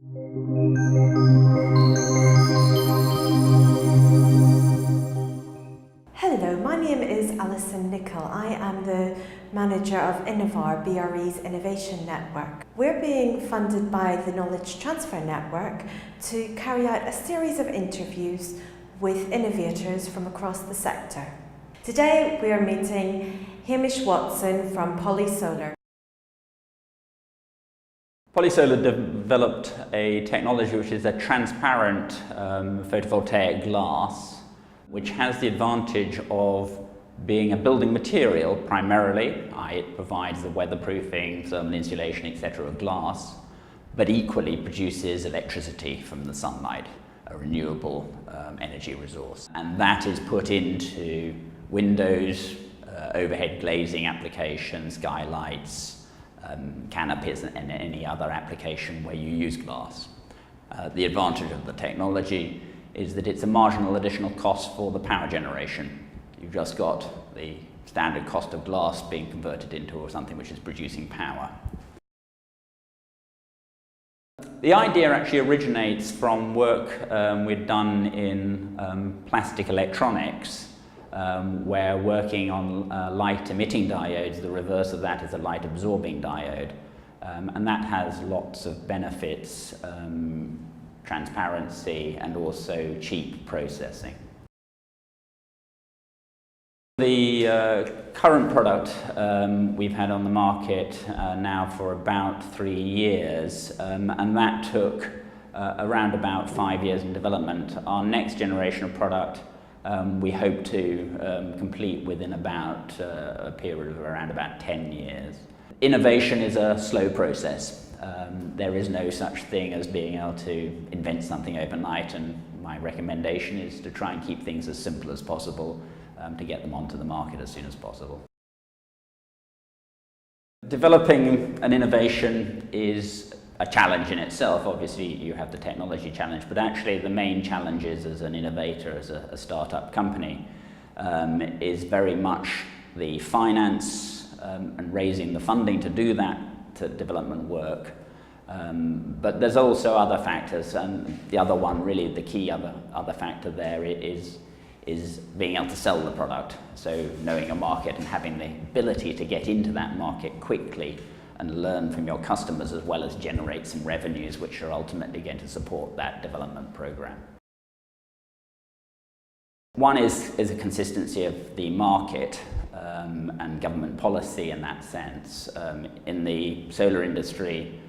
Hello, my name is Alison Nicol. I am the manager of Innovar, BRE's Innovation Network. We're being funded by the Knowledge Transfer Network to carry out a series of interviews with innovators from across the sector. Today we are meeting Hamish Watson from Polysolar. Polysolar developed a technology which is a transparent photovoltaic glass, which has the advantage of being a building material primarily, it provides the weatherproofing, thermal insulation, etc. of glass, but equally produces electricity from the sunlight, a renewable energy resource. And that is put into windows, overhead glazing applications, skylights, canopies and any other application where you use glass. The advantage of the technology is that it's a marginal additional cost for the power generation. You've just got the standard cost of glass being converted into something which is producing power. The idea actually originates from work we'd done in plastic electronics, where working on light-emitting diodes, the reverse of that is a light-absorbing diode. And that has lots of benefits, transparency and also cheap processing. The current product we've had on the market now for about 3 years, and that took around about 5 years in development. Our next generation of product we hope to complete within about a period of around about 10 years. Innovation is a slow process. There is no such thing as being able to invent something overnight, and my recommendation is to try and keep things as simple as possible to get them onto the market as soon as possible. Developing an innovation is a challenge in itself. Obviously you have the technology challenge, but actually the main challenge is, as an innovator, as a startup company, is very much the finance and raising the funding to do that development work. But there's also other factors, and the other one, really the key other factor there is being able to sell the product. So knowing a market and having the ability to get into that market quickly and learn from your customers, as well as generate some revenues which are ultimately going to support that development program. One is a consistency of the market and government policy in that sense. In the solar industry,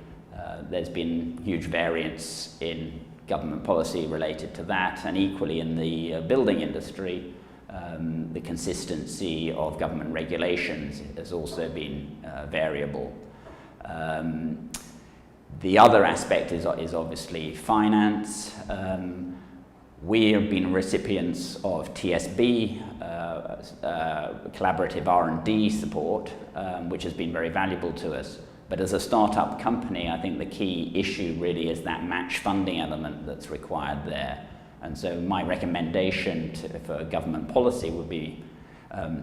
there's been huge variance in government policy related to that, and equally in the building industry, the consistency of government regulations has also been variable. The other aspect is obviously finance. We have been recipients of TSB, collaborative R&D support, which has been very valuable to us. But as a startup company, I think the key issue really is that match funding element that's required there. And so my recommendation for government policy would be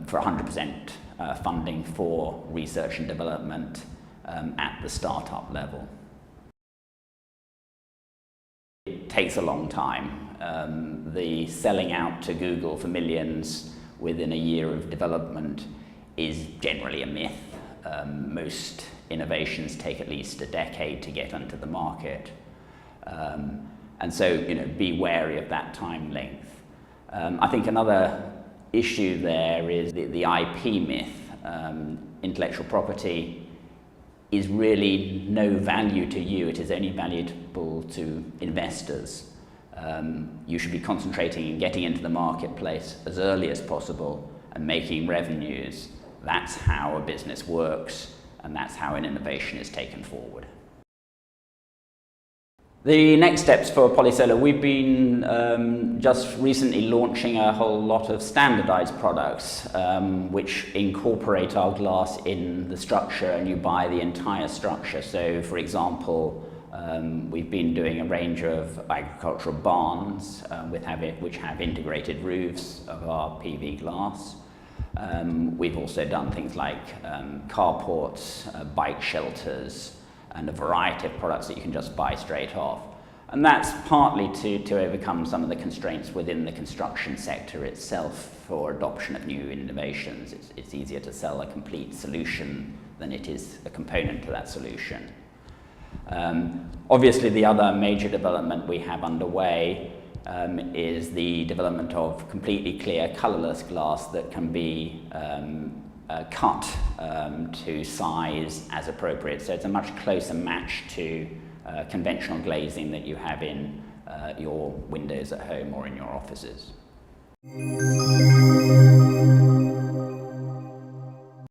for 100% funding for research and development at the startup level. It takes a long time. The selling out to Google for millions within a year of development is generally a myth. Most innovations take at least a decade to get onto the market. And so, be wary of that time length. I think another issue there is the IP myth. Intellectual property is really no value to you, it is only valuable to investors. You should be concentrating on getting into the marketplace as early as possible and making revenues. That's how a business works, and that's how an innovation is taken forward. The next steps for Polysolar, we've been just recently launching a whole lot of standardized products which incorporate our glass in the structure, and you buy the entire structure. So for example, we've been doing a range of agricultural barns which have integrated roofs of our PV glass. We've also done things like carports, bike shelters, and a variety of products that you can just buy straight off. And that's partly to overcome some of the constraints within the construction sector itself for adoption of new innovations. It's easier to sell a complete solution than it is a component to that solution. Obviously, the other major development we have underway is the development of completely clear, colourless glass that can be cut to size as appropriate. So it's a much closer match to conventional glazing that you have in your windows at home or in your offices.